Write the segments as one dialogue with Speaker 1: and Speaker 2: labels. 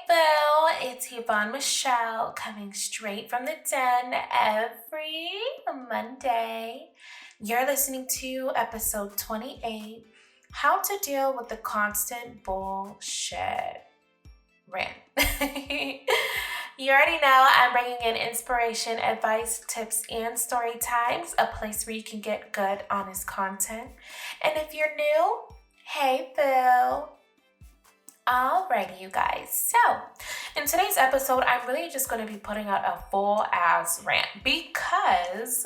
Speaker 1: Bill, it's Yvonne Michel coming straight from the den every Monday. You're listening to episode 28, How to Deal with the Constant Bullshit Rant. You already know I'm bringing in inspiration, advice, tips, and story times, a place where you can get good, honest content. And if you're new, hey Bill. Alrighty, you guys. So, in today's episode, I'm really just going to be putting out a full-ass rant because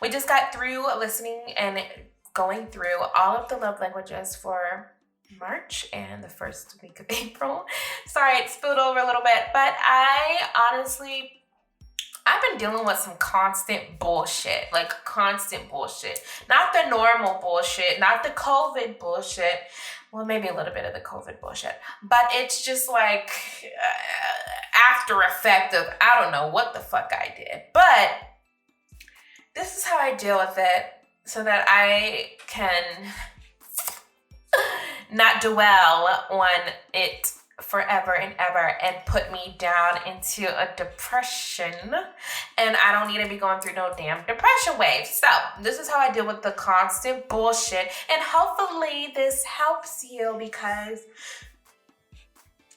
Speaker 1: we just got through listening and going through all of the love languages for March and the first week of April. Sorry, it spilled over a little bit, but I've been dealing with some constant bullshit, like constant bullshit. Not the normal bullshit, not the COVID bullshit. Well, maybe a little bit of the COVID bullshit, but it's just like after effect of I don't know what the fuck I did. But this is how I deal with it so that I can not dwell on it forever and ever and put me down into a depression, and I don't need to be going through no damn depression wave. So this is how I deal with the constant bullshit, and hopefully this helps you because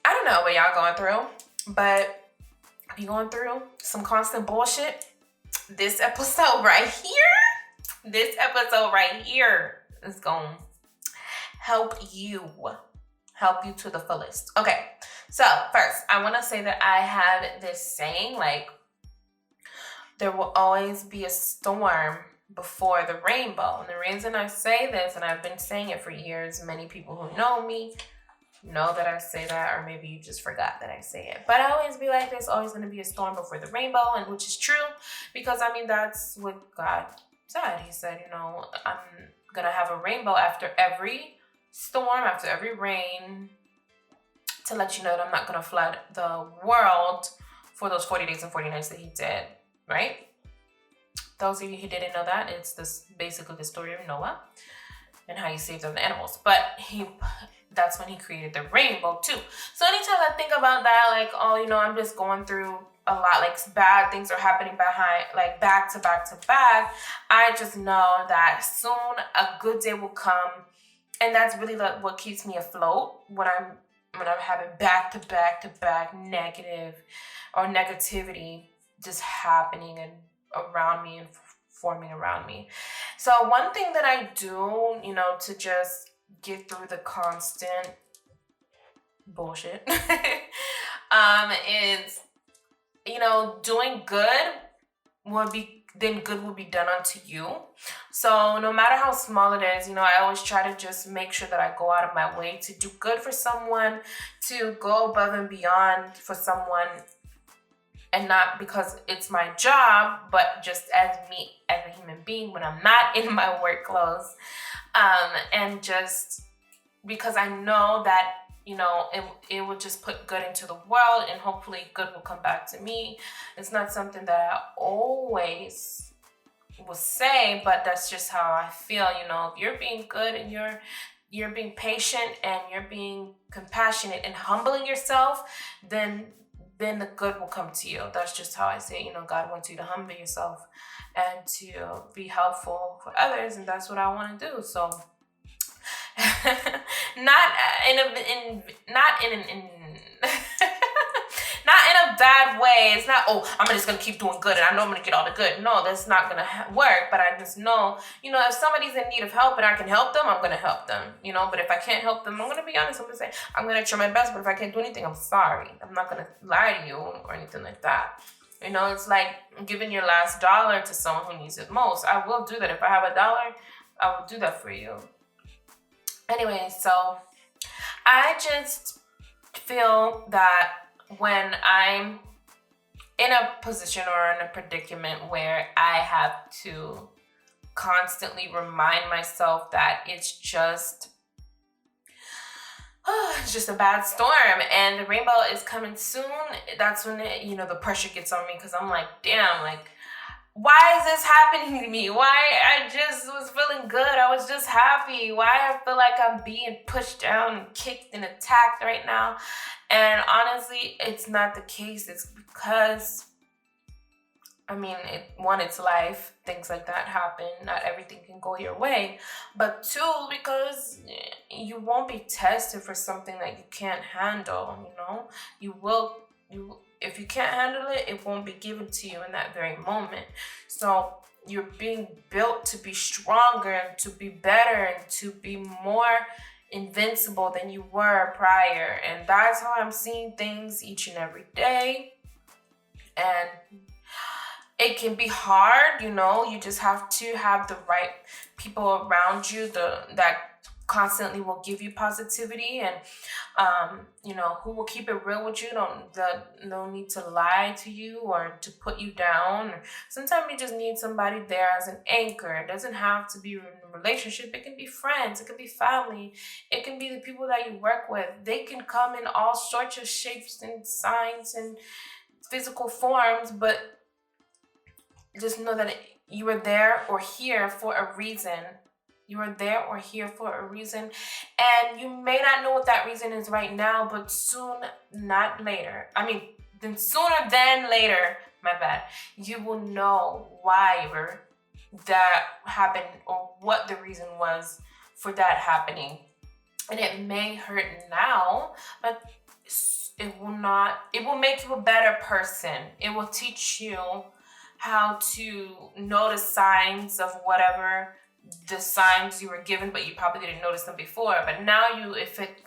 Speaker 1: I don't know what y'all going through, but if you're going through some constant bullshit, this episode right here is gonna help you to the fullest. Okay, so first, I want to say that I have this saying, like, there will always be a storm before the rainbow. And the reason I say this, and I've been saying it for years, many people who know me know that I say that, or maybe you just forgot that I say it. But I always be like, there's always going to be a storm before the rainbow, and which is true, because, I mean, that's what God said. He said, I'm going to have a rainbow after every storm, after every rain, to let you know that I'm not going to flood the world for those 40 days and 40 nights that he did, right? Those of you who didn't know that, it's basically the story of Noah and how he saved all the animals. But that's when he created the rainbow too. So anytime I think about that, like, I'm just going through a lot, like bad things are happening back to back, I just know that soon a good day will come. And that's really what keeps me afloat when I'm having back to back negative or negativity just happening and around me and forming around me. So one thing that I do, to just get through the constant bullshit, is, doing good good will be done unto you. So no matter how small it is, I always try to just make sure that I go out of my way to do good for someone, to go above and beyond for someone, and not because it's my job, but just as me as a human being when I'm not in my work clothes, and just because I know that it will just put good into the world, and hopefully good will come back to me. It's not something that I always will say, but that's just how I feel. If you're being good and you're being patient and you're being compassionate and humbling yourself, then the good will come to you. That's just how I say, God wants you to humble yourself and to be helpful for others, and that's what I want to do. So not in a bad way. It's not, I'm just gonna keep doing good and I know I'm gonna get all the good. No, that's not gonna work. But I just know, if somebody's in need of help and I can help them, I'm gonna help them. But if I can't help them, I'm gonna be honest. I'm gonna say I'm gonna try my best. But if I can't do anything, I'm sorry. I'm not gonna lie to you or anything like that. It's like giving your last dollar to someone who needs it most. I will do that. If I have $1, I will do that for you. Anyway, so I just feel that when I'm in a position or in a predicament where I have to constantly remind myself that it's just a bad storm and the rainbow is coming soon, that's when the pressure gets on me, because I'm like, damn, like why is this happening to me? Why I just was feeling good. I was just happy. Why I feel like I'm being pushed down and kicked and attacked right now. And honestly, it's not the case. It's because, I mean, it's life. Things like that happen. Not everything can go your way. But two, because you won't be tested for something that you can't handle, You will, if you can't handle it, it won't be given to you in that very moment. So you're being built to be stronger and to be better and to be more invincible than you were prior. And that's how I'm seeing things each and every day. And it can be hard, you just have to have the right people around you that constantly will give you positivity and, who will keep it real with you. No need to lie to you or to put you down. Sometimes you just need somebody there as an anchor. It doesn't have to be in a relationship. It can be friends. It can be family. It can be the people that you work with. They can come in all sorts of shapes and signs and physical forms, but just know that you are there or here for a reason. You are there or here for a reason. And you may not know what that reason is right now, but soon, not later. Then sooner than later, my bad. You will know why that happened or what the reason was for that happening. And it may hurt now, but it will make you a better person. It will teach you how to notice signs of whatever the signs you were given, but you probably didn't notice them before. But now if it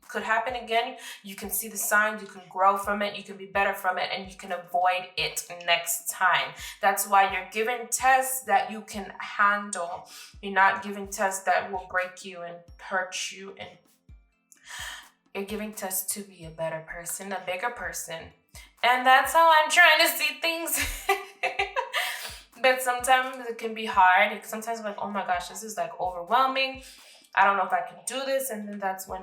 Speaker 1: could happen again, you can see the signs, you can grow from it, you can be better from it, and you can avoid it next time. That's why you're given tests that you can handle. You're not given tests that will break you and hurt you, and you're giving tests to be a better person, a bigger person. And that's how I'm trying to see things. But sometimes it can be hard. Sometimes I'm like, oh my gosh, this is like overwhelming. I don't know if I can do this. And then that's when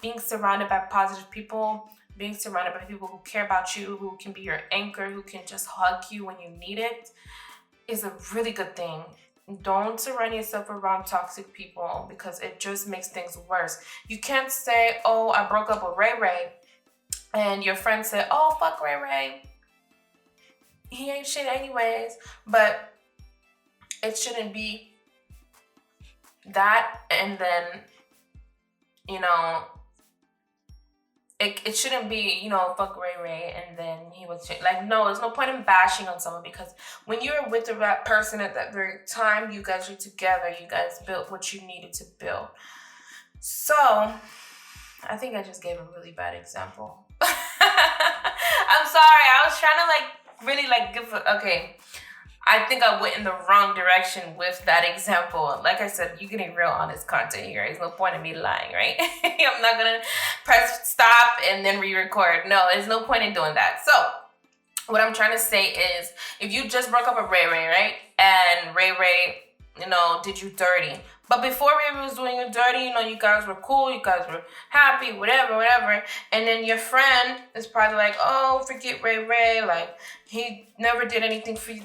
Speaker 1: being surrounded by positive people, being surrounded by people who care about you, who can be your anchor, who can just hug you when you need it, is a really good thing. Don't surround yourself around toxic people because it just makes things worse. You can't say, oh, I broke up with Ray Ray, and your friend said, oh, fuck Ray Ray. He ain't shit anyways. But it shouldn't be that, and then, it shouldn't be, fuck Ray Ray, and then he was like, no, there's no point in bashing on someone, because when you're with the right person at that very time, you guys are together, you guys built what you needed to build. So, I think I just gave a really bad example. I'm sorry, I was trying to really okay. I think I went in the wrong direction with that example. Like I said, you're getting real honest content here. There's no point in me lying, right? I'm not gonna press stop and then re-record. No, there's no point in doing that. So what I'm trying to say is, if you just broke up with Ray Ray, right? And Ray Ray, did you dirty. But before Ray Ray was doing you dirty, you guys were cool, you guys were happy, whatever. And then your friend is probably like, oh, forget Ray Ray, like, he never did anything for you,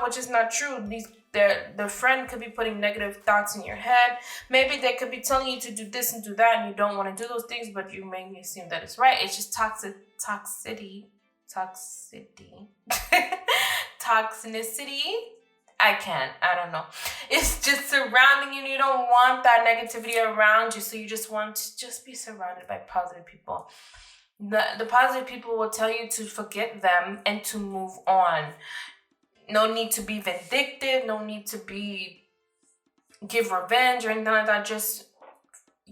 Speaker 1: which is not true. The friend could be putting negative thoughts in your head. Maybe they could be telling you to do this and do that, and you don't want to do those things, but you make me assume that it's right. It's just toxicity. I don't know. It's just surrounding you. You don't want that negativity around you. So you just want to just be surrounded by positive people. The positive people will tell you to forget them and to move on. No need to be vindictive. No need to give revenge or anything like that. Just,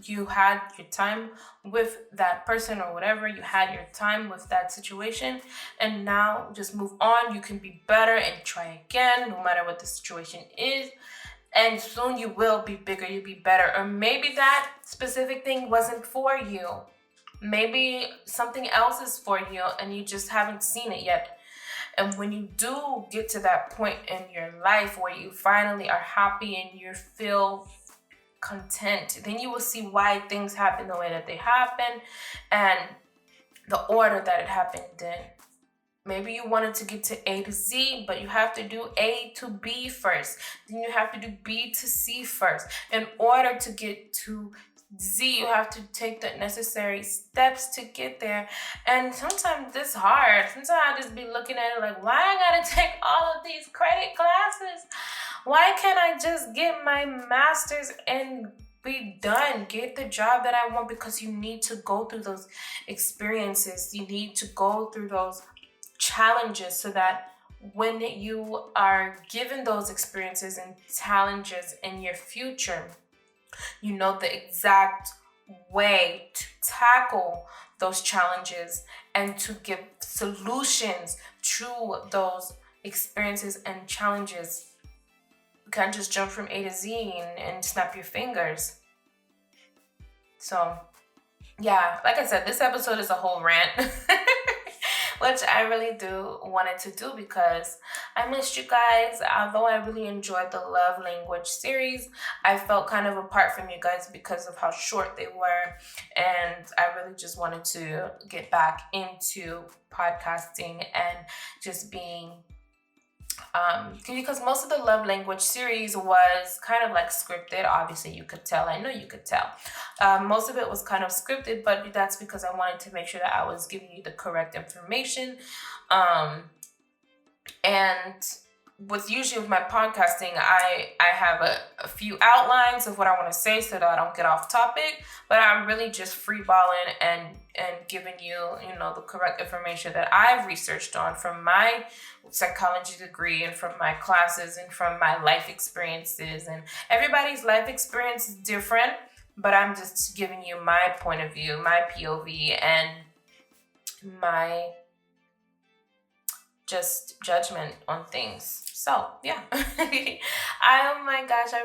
Speaker 1: you had your time with that person or whatever. You had your time with that situation, and now just move on. You can be better and try again, no matter what the situation is. And soon you will be bigger, you'll be better. Or maybe that specific thing wasn't for you. Maybe something else is for you and you just haven't seen it yet. And when you do get to that point in your life where you finally are happy and you feel content, then you will see why things happen the way that they happen and the order that it happened in. Maybe you wanted to get to A to Z, but you have to do A to B first. Then you have to do B to C first. In order to get to Z, you have to take the necessary steps to get there. And sometimes it's hard. Sometimes I just be looking at it like, why I gotta take all of these credit classes? Why can't I just get my master's and be done? Get the job that I want, because you need to go through those experiences. You need to go through those challenges so that when you are given those experiences and challenges in your future, you know the exact way to tackle those challenges and to give solutions to those experiences and challenges. You can't just jump from A to Z and snap your fingers. So, yeah, like I said, this episode is a whole rant. Which I really do wanted to do because I missed you guys. Although I really enjoyed the love language series, I felt kind of apart from you guys because of how short they were. And I really just wanted to get back into podcasting and just being because most of the love language series was kind of like scripted. Obviously you could tell, I know you could tell. Most of it was kind of scripted, but that's because I wanted to make sure that I was giving you the correct information. And usually with my podcasting, I have a few outlines of what I want to say so that I don't get off topic, but I'm really just freeballing and giving you, the correct information that I've researched on from my psychology degree and from my classes and from my life experiences. And everybody's life experience is different, but I'm just giving you my point of view, my POV, and my just judgment on things. So yeah. Oh my gosh, I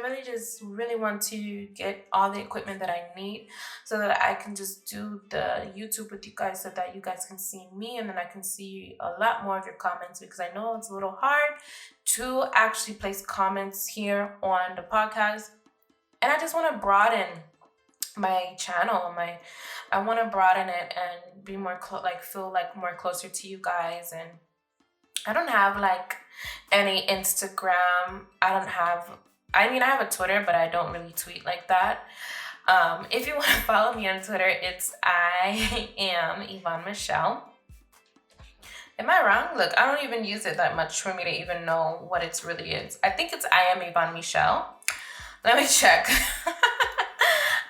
Speaker 1: really want to get all the equipment that I need so that I can just do the YouTube with you guys so that you guys can see me and then I can see a lot more of your comments, because I know it's a little hard to actually place comments here on the podcast. And I just want to broaden my channel. I want to broaden it and be more feel like more closer to you guys. And I don't have any Instagram. I have a Twitter, but I don't really tweet like that. If you want to follow me on Twitter, it's I am Yvonne Michel. Am I wrong? Look, I don't even use it that much for me to even know what it really is. I think it's I am Yvonne Michel. Let me check.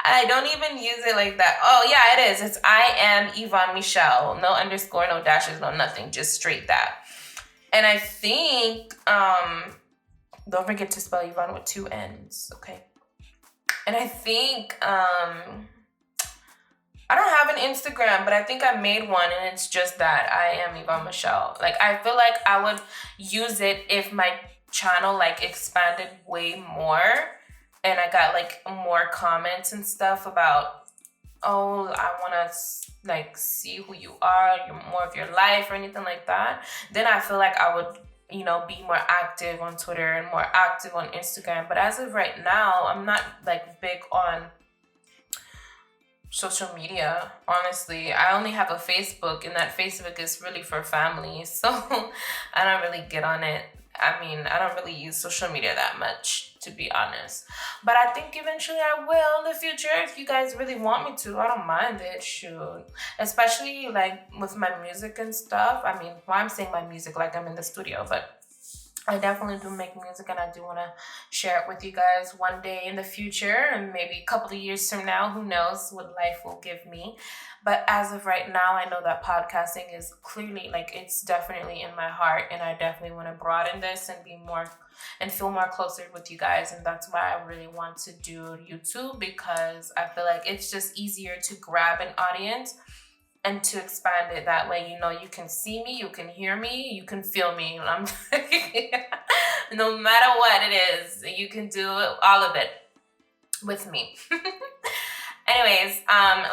Speaker 1: I don't even use it like that. Oh yeah, it is. It's I am Yvonne Michel. No underscore, no dashes, no nothing. Just straight that. And I think, don't forget to spell Yvonne with 2 N's, okay? And I think, I don't have an Instagram, but I think I made one, and it's just that, I am Yvonne Michel. I feel like I would use it if my channel, expanded way more, and I got, more comments and stuff about, oh, I want to see who you are, more of your life or anything like that, then I feel like I would, be more active on Twitter and more active on Instagram. But as of right now, I'm not big on social media. Honestly, I only have a Facebook, and that Facebook is really for family. So I don't really get on it. I don't really use social media that much, to be honest. But I think eventually I will in the future if you guys really want me to. I don't mind it, shoot. Especially with my music and stuff. I'm saying my music like I'm in the studio, but I definitely do make music, and I do want to share it with you guys one day in the future, and maybe a couple of years from now. Who knows what life will give me. But as of right now, I know that podcasting is clearly, it's definitely in my heart, and I definitely want to broaden this and be more and feel more closer with you guys. And that's why I really want to do YouTube, because I feel like it's just easier to grab an audience and to expand it that way. You can see me, you can hear me, you can feel me. No matter what it is, you can do all of it with me. Anyways,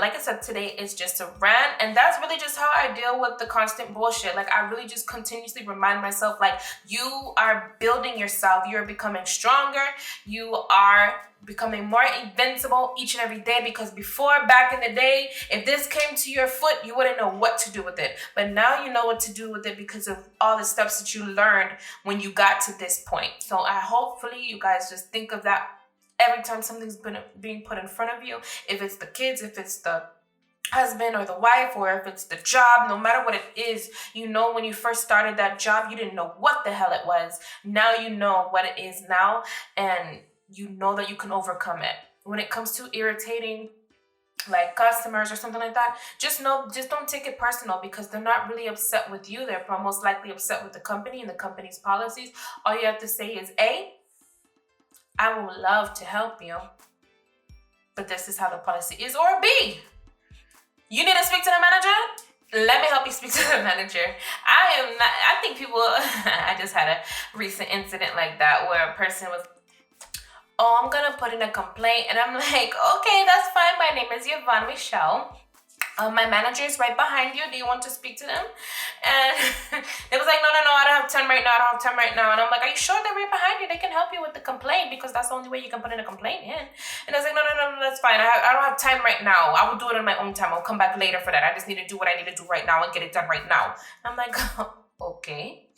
Speaker 1: like I said, today is just a rant, and that's really just how I deal with the constant bullshit. Like, I really just continuously remind myself, like, you are building yourself, you're becoming stronger, you are becoming more invincible each and every day, because before, back in the day, if this came to your foot, you wouldn't know what to do with it. But now you know what to do with it because of all the steps that you learned when you got to this point. So hopefully you guys just think of that every time something's being put in front of you. If it's the kids, if it's the husband or the wife, or if it's the job, no matter what it is, you know, when you first started that job, you didn't know what the hell it was. Now you know what it is now, and you know that you can overcome it. When it comes to irritating like customers or something like that, just don't take it personal, because they're not really upset with you. They're most likely upset with the company and the company's policies. All you have to say is, A, I would love to help you, but this is how the policy is. Or B, you need to speak to the manager? Let me help you speak to the manager. I think people, I just had a recent incident like that where a person was, oh, I'm gonna put in a complaint. And I'm like, okay, that's fine. My name is Yvonne Michel. My manager is right behind you. Do you want to speak to them? And it was like, no, I don't have time right now. And I'm like, are you sure they're right behind you? They can help you with the complaint, because that's the only way you can put in a complaint in. And I was like, no, that's fine. I don't have time right now. I will do it in my own time. I'll come back later for that. I just need to do what I need to do right now and get it done right now. I'm like, okay,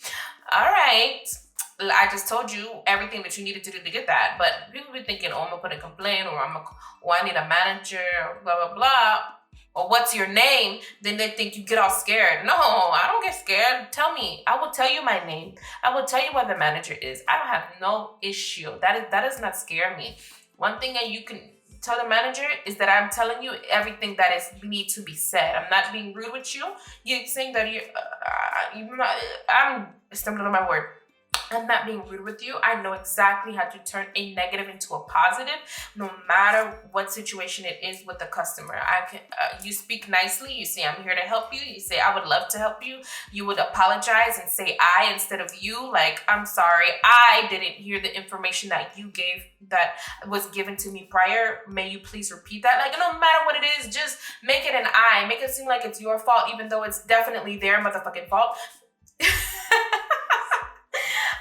Speaker 1: all right. I just told you everything that you needed to do to get that. But people be thinking, oh, I'm gonna put a complaint, or I need a manager, blah, blah, blah. Or what's your name? Then they think you get all scared. No, I don't get scared. Tell me. I will tell you my name. I will tell you where the manager is. I don't have no issue. That does not scare me. One thing that you can tell the manager is that I'm telling you everything that is need to be said. I'm not being rude with you. You're saying that I'm stumbling on my word. I'm not being rude with you. I know exactly how to turn a negative into a positive, no matter what situation it is with the customer. You speak nicely. You say, I'm here to help you. You say, I would love to help you. You would apologize and say I instead of you. Like, I'm sorry, I didn't hear the information that you gave, that was given to me prior. May you please repeat that? Like, no matter what it is, just make it an I. Make it seem like it's your fault, even though it's definitely their motherfucking fault.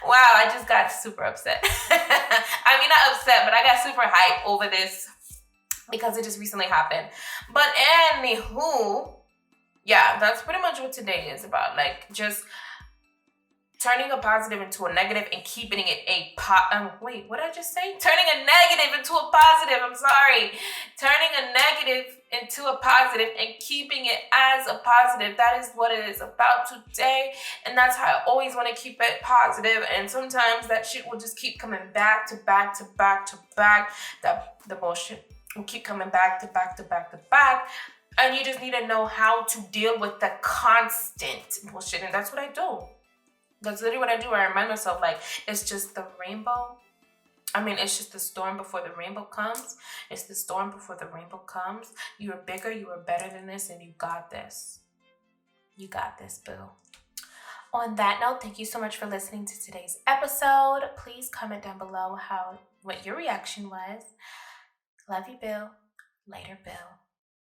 Speaker 1: Wow, I just got super upset. I mean, not upset, but I got super hyped over this because it just recently happened. But anywho, yeah, that's pretty much what today is about. Like, just turning a positive into a negative and keeping it wait, what did I just say? Turning a negative into a positive. I'm sorry. Turning a negative into a positive and keeping it as a positive. That is what it is about today. And that's how I always want to keep it positive. And sometimes that shit will just keep coming back to back to back to back. The bullshit will keep coming back to back to back to back. And you just need to know how to deal with the constant bullshit. And that's what I do. That's literally what I do. I remind myself, like, it's just the rainbow. I mean, it's just the storm before the rainbow comes. It's the storm before the rainbow comes. You are bigger, you are better than this, and you got this. You got this, boo. On that note, thank you so much for listening to today's episode. Please comment down below what your reaction was. Love you, Bill. Later, Bill.